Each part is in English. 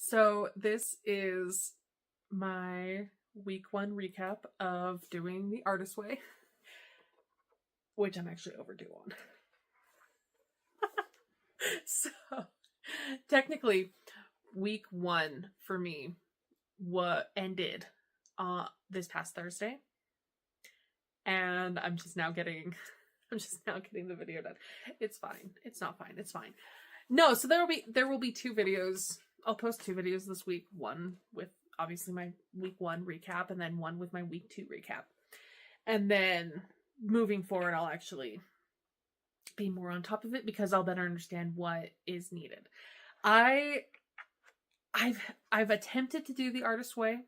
So this is my week 1 recap of doing the Artist Way, which I'm actually overdue on. So technically, week 1 for me ended this past Thursday, and I'm just now getting the video done. It's fine. It's not fine. It's fine. No, so there will be 2 videos. I'll post 2 videos this week. One with obviously my week 1 recap, and then one with my week 2 recap. And then moving forward, I'll actually be more on top of it because I'll better understand what is needed. I've attempted to do the Artist Way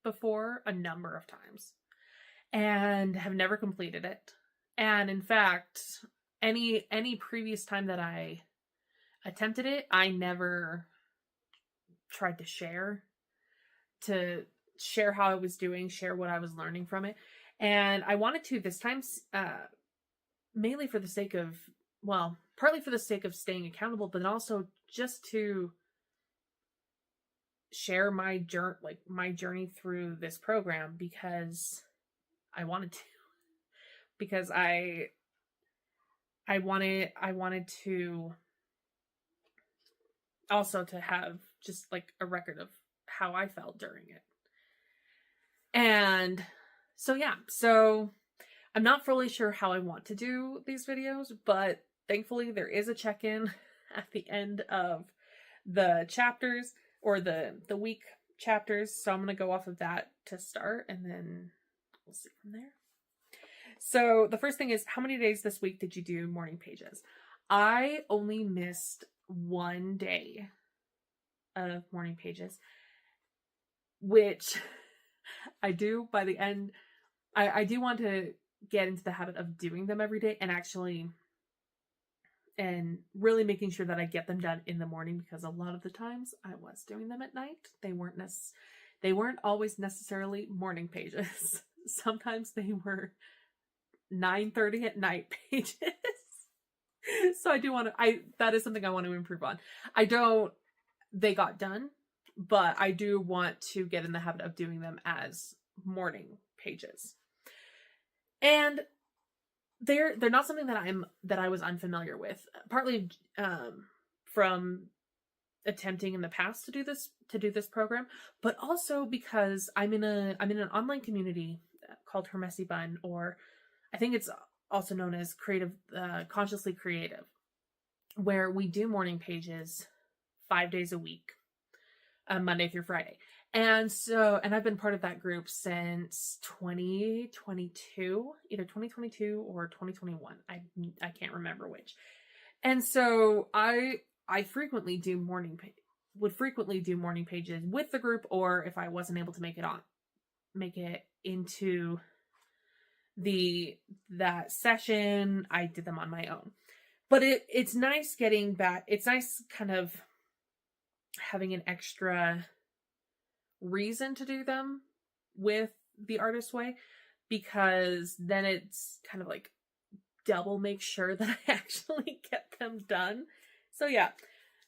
before a number of times and have never completed it. And in fact, any previous time that I attempted it, I never tried to share how I was doing, share what I was learning from it. And I wanted to this time, mainly for the sake of, well, partly for the sake of staying accountable, but also just to share my journey through this program because I wanted to. Because I wanted to also to have just like a record of how I felt during it. And so yeah, so I'm not fully sure how I want to do these videos, but thankfully there is a check-in at the end of the chapters or the week chapters. So I'm going to go off of that to start and then we'll see from there. So the first thing is, how many days this week did you do morning pages? I only missed 1 day of morning pages, which I do by the end. I do want to get into the habit of doing them every day and really making sure that I get them done in the morning, because a lot of the times I was doing them at night. They weren't always necessarily morning pages. Sometimes they were 9:30 at night pages. So that is something I want to improve on. They got done, but I do want to get in the habit of doing them as morning pages. And they're not something that I was unfamiliar with, partly from attempting in the past to do this program, but also because I'm in an online community called Her Messy Bun, or I think it's also known as Consciously Creative, where we do morning pages 5 days a week, Monday through Friday. And I've been part of that group since 2022, either 2022 or 2021. I can't remember which. And so I frequently would frequently do morning pages with the group, or if I wasn't able to make it into that session, I did them on my own. But it's nice getting back. It's nice kind of having an extra reason to do them with the Artist Way, because then it's kind of like double make sure that I actually get them done. So yeah.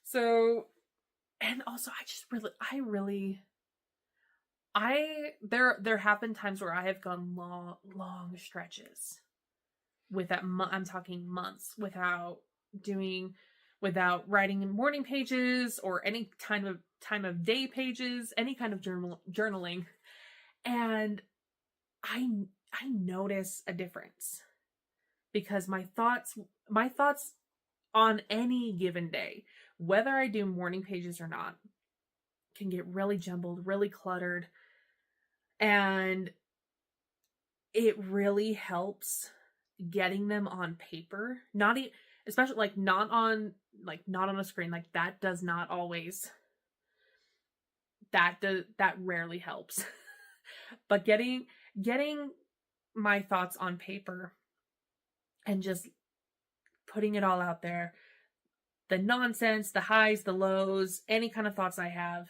So, and also there have been times where I have gone long stretches I'm talking months without writing morning pages or any kind of time of day pages, any kind of journaling. And I notice a difference, because my thoughts on any given day, whether I do morning pages or not, can get really jumbled, really cluttered. And it really helps getting them on paper, especially not on a screen. Like that rarely helps. But getting my thoughts on paper and just putting it all out there, the nonsense, the highs, the lows, any kind of thoughts I have,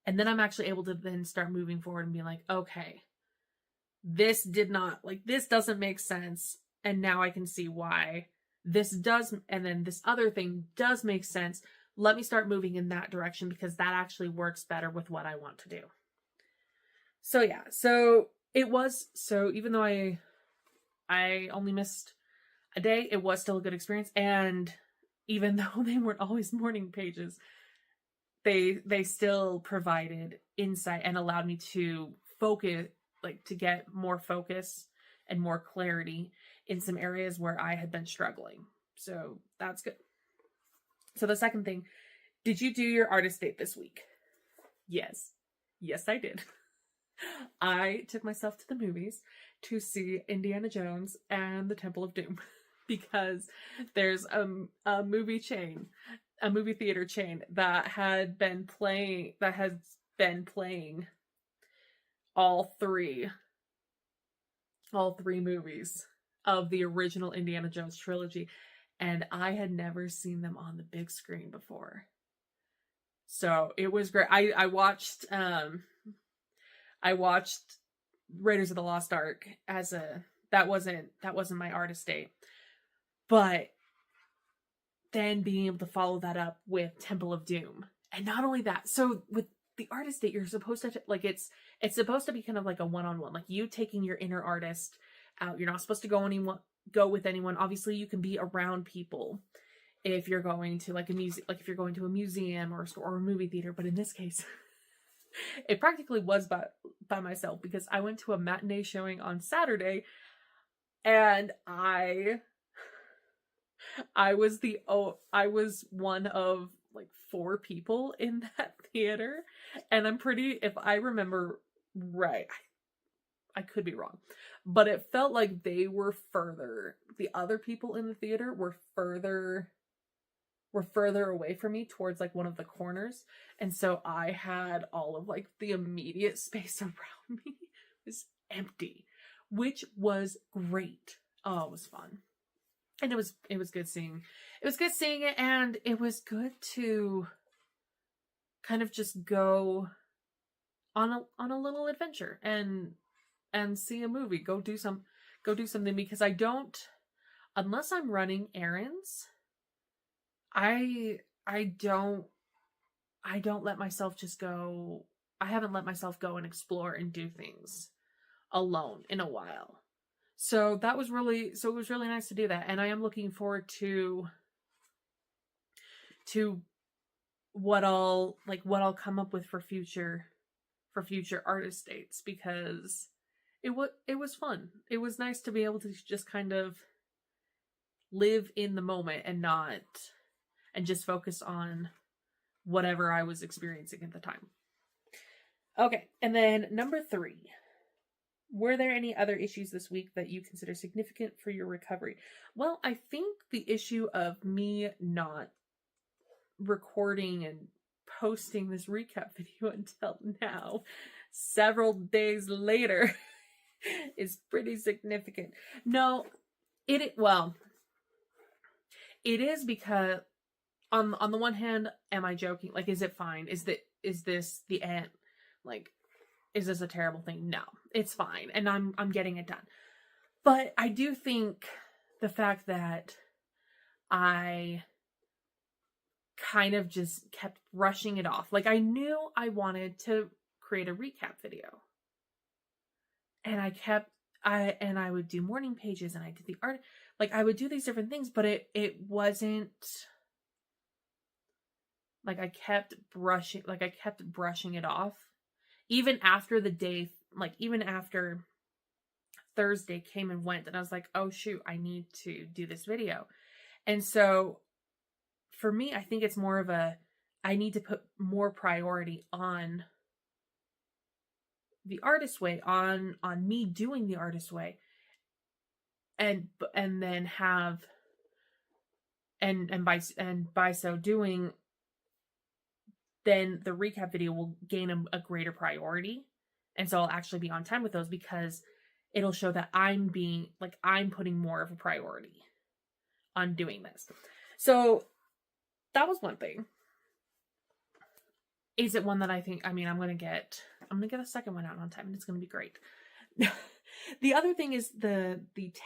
and then I'm actually able to then start moving forward and be like, okay, this doesn't make sense. And now I can see why this does. And then this other thing does make sense, let me start moving in that direction because that actually works better with what I want to do. So yeah, so even though I only missed a day, it was still a good experience. And even though they weren't always morning pages, they still provided insight and allowed me to focus, like to get more focus and more clarity in some areas where I had been struggling. So that's good. So the second thing, did you do your artist date this week? Yes. Yes, I did. I took myself to the movies to see Indiana Jones and the Temple of Doom because there's a movie theater chain that has been playing all three movies of the original Indiana Jones trilogy, and I had never seen them on the big screen before. So it was great. I watched Raiders of the Lost Ark that wasn't my artist date. But then being able to follow that up with Temple of Doom. And not only that, so with the artist date, you're supposed to, like, it's supposed to be kind of like a one-on-one, like you taking your inner artist out. You're not supposed to go with anyone. Obviously, you can be around people if you're going to like a music, like if you're going to a museum or a store or a movie theater. But in this case, it practically was by myself because I went to a matinee showing on Saturday, and I was one of like 4 people in that theater, and if I remember right, I could be wrong, but it felt like the other people in the theater were further away from me towards like one of the corners, and so I had all of like the immediate space around me was empty, which was great. Oh, it was fun. And it was good seeing it, and it was good to kind of just go on a little adventure and see a movie, go do something, because unless I'm running errands, I don't let myself just go. I haven't let myself go and explore and do things alone in a while. So it was really nice to do that. And I am looking forward to what I'll come up with for future artist dates, because it was fun. It was nice to be able to just kind of live in the moment and just focus on whatever I was experiencing at the time. Okay, and then number 3. Were there any other issues this week that you consider significant for your recovery? Well, I think the issue of me not recording and posting this recap video until now, several days later, is pretty significant. No, it is because on the one hand, am I joking? Like, is it fine? Is this the end? Like, is this a terrible thing? No, it's fine, and I'm getting it done. But I do think the fact that I kind of just kept brushing it off. Like, I knew I wanted to create a recap video, and I would do morning pages, and I did the art. Like, I would do these different things, but it wasn't like I kept brushing it off. Even after the day, like even after Thursday came and went, and I was like, oh shoot, I need to do this video. And so for me, I think it's more of I need to put more priority on the artist way, on me doing the artist way. And then have, and by so doing, then the recap video will gain a greater priority. And so I'll actually be on time with those, because it'll show that I'm putting more of a priority on doing this. So that was one thing. Is it one that I think, I'm going to get a second one out on time, and it's going to be great. The other thing is the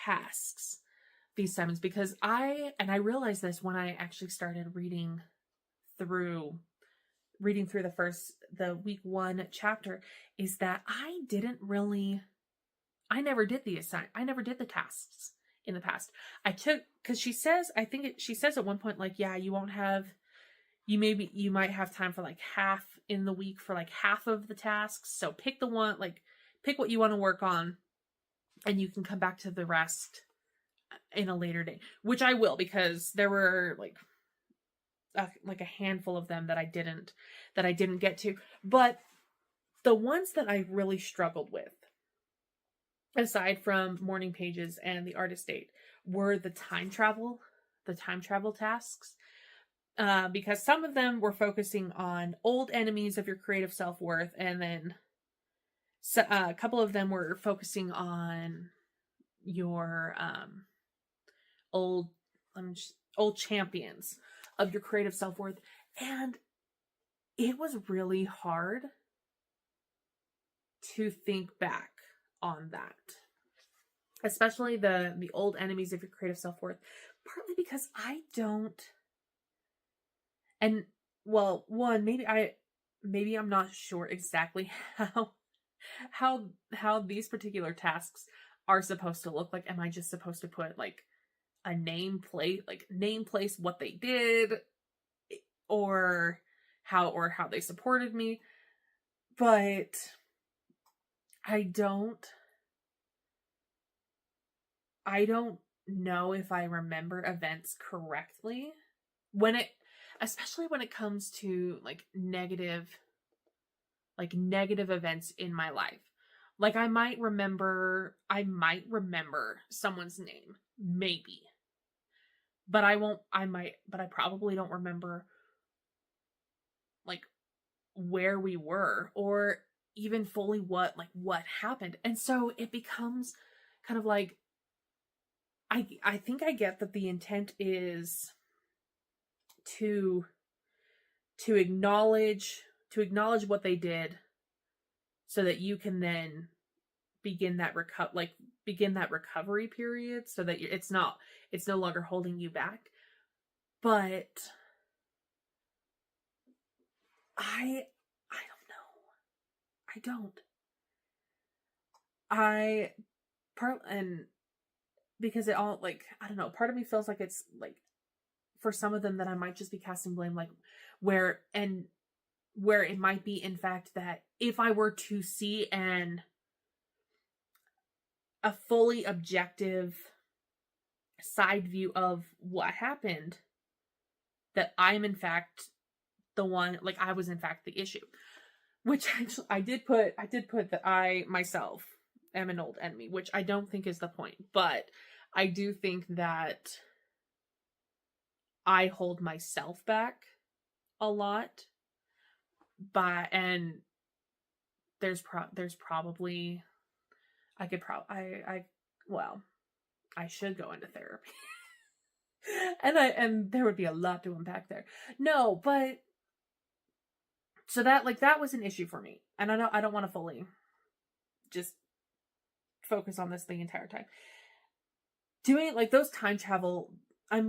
tasks, these times, because I realized this when I actually started reading through the week 1 chapter is that I never did I never did the tasks in the past. Cause she says at one point, like, yeah, you might have time for like half in the week for like half of the tasks. So pick what you want to work on and you can come back to the rest in a later day, which I will, because there were like a handful of them that I didn't get to. But the ones that I really struggled with, aside from morning pages and the artist date, were the time travel tasks. Because some of them were focusing on old enemies of your creative self-worth, and then a couple of them were focusing on your old champions of your creative self-worth. And it was really hard to think back on that, especially the old enemies of your creative self-worth, partly because I don't. And well, one, maybe I'm not sure exactly how these particular tasks are supposed to look like. Am I just supposed to put like a name place what they did, or how they supported me? But I don't know if I remember events correctly especially when it comes to like negative events in my life. Like I might remember someone's name, maybe. But I probably don't remember like where we were, or even fully what happened. And so it becomes kind of like, I think I get that the intent is to acknowledge what they did, so that you can then begin that recovery period, so that it's no longer holding you back. But I don't. And because it all, like, I don't know, part of me feels like it's like, for some of them, that I might just be casting blame, like where it might be, in fact, that if I were to see a fully objective side view of what happened, that I'm in fact the one, like I was in fact the issue. Which actually I did put that I myself am an old enemy, which I don't think is the point, but I do think that I hold myself back a lot. And there's probably, I should go into therapy. and there would be a lot to unpack there. No, but so that was an issue for me. And I don't want to fully just focus on this the entire time. Doing like those time travel, I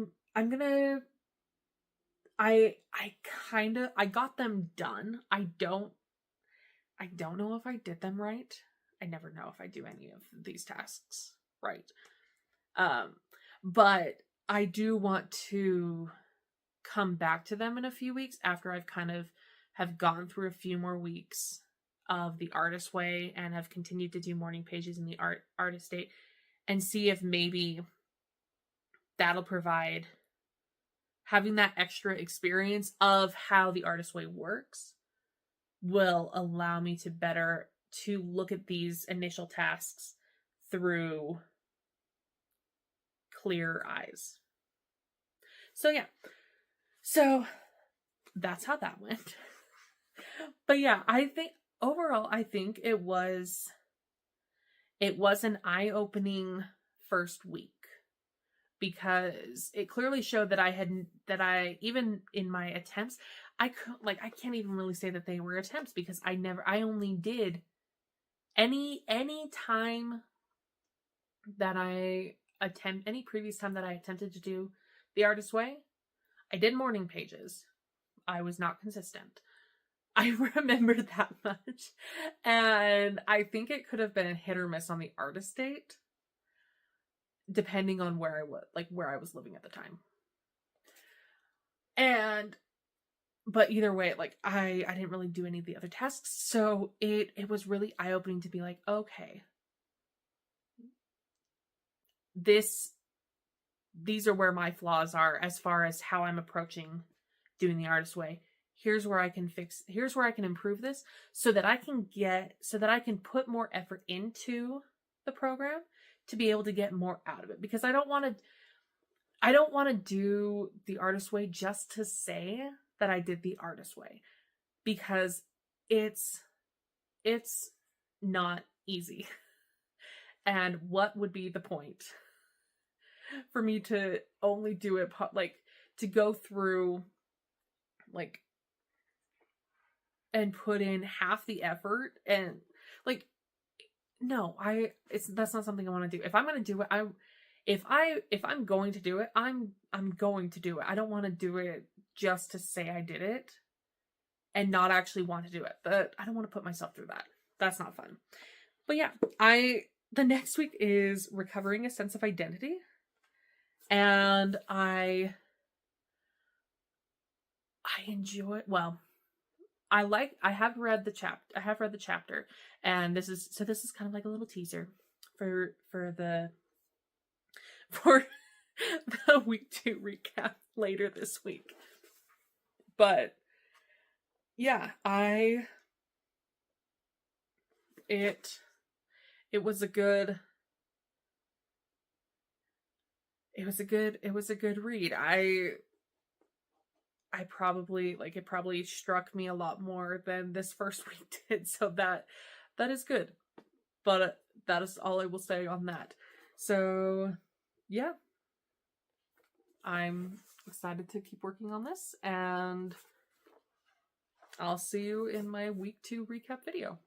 got them done. I don't know if I did them right. I never know if I do any of these tasks right. But I do want to come back to them in a few weeks, after I've kind of have gone through a few more weeks of the artist way and have continued to do morning pages in the artist date, and see if maybe that'll provide, having that extra experience of how the artist way works will allow me to look at these initial tasks through clear eyes. So yeah. So that's how that went. But yeah, I think overall, it was an eye-opening first week, because it clearly showed that I even in my attempts, I can't even really say that they were attempts, because I only did any time that any previous time that I attempted to do the artist way, I did morning pages. I was not consistent. I remember that much. And I think it could have been a hit or miss on the artist date, depending on where I was living at the time. But either way, like I didn't really do any of the other tasks. So it was really eye-opening to be like, okay, these are where my flaws are as far as how I'm approaching doing the artist way. Here's where I can improve this so that I can put more effort into the program to be able to get more out of it, because I don't want to do the artist way just to say that I did the artist way, because it's not easy. And what would be the point for me to only do it, like, to go through, like, and put in half the effort, and like, no, that's not something I want to do. If I'm going to do it, if I'm going to do it, I'm going to do it. I don't want to do it just to say I did it and not actually want to do it. But I don't want to put myself through that. That's not fun. But yeah, the next week is recovering a sense of identity. And I enjoy, well, I have read the chapter, and this is kind of like a little teaser for the week 2 recap later this week. But yeah, it was a good read. I probably, like, it probably struck me a lot more than this first week did, so that is good. But that is all I will say on that. So yeah, I'm excited to keep working on this, and I'll see you in my week 2 recap video.